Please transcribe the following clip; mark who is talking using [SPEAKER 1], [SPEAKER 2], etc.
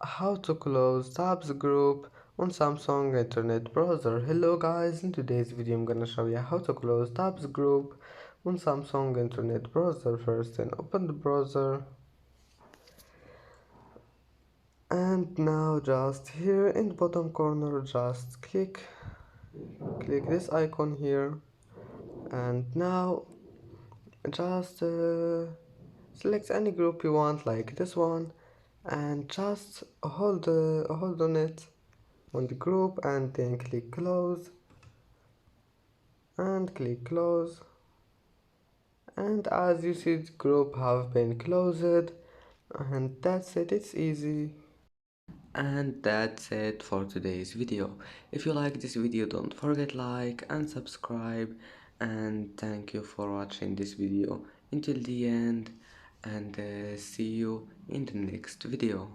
[SPEAKER 1] How to close tabs group on Samsung Internet Browser. Hello guys, in today's video I'm gonna show you how to close tabs group on Samsung Internet Browser. First, then open the browser, and now just here in the bottom corner just click this icon here, and now just select any group you want, like this one, and just hold on it on the group, and then click close and click close. And as you see, the group have been closed, and that's it. It's easy. And that's it for today's video. If you like this video, don't forget like and subscribe, and thank you for watching this video until the end, and see you in the next video.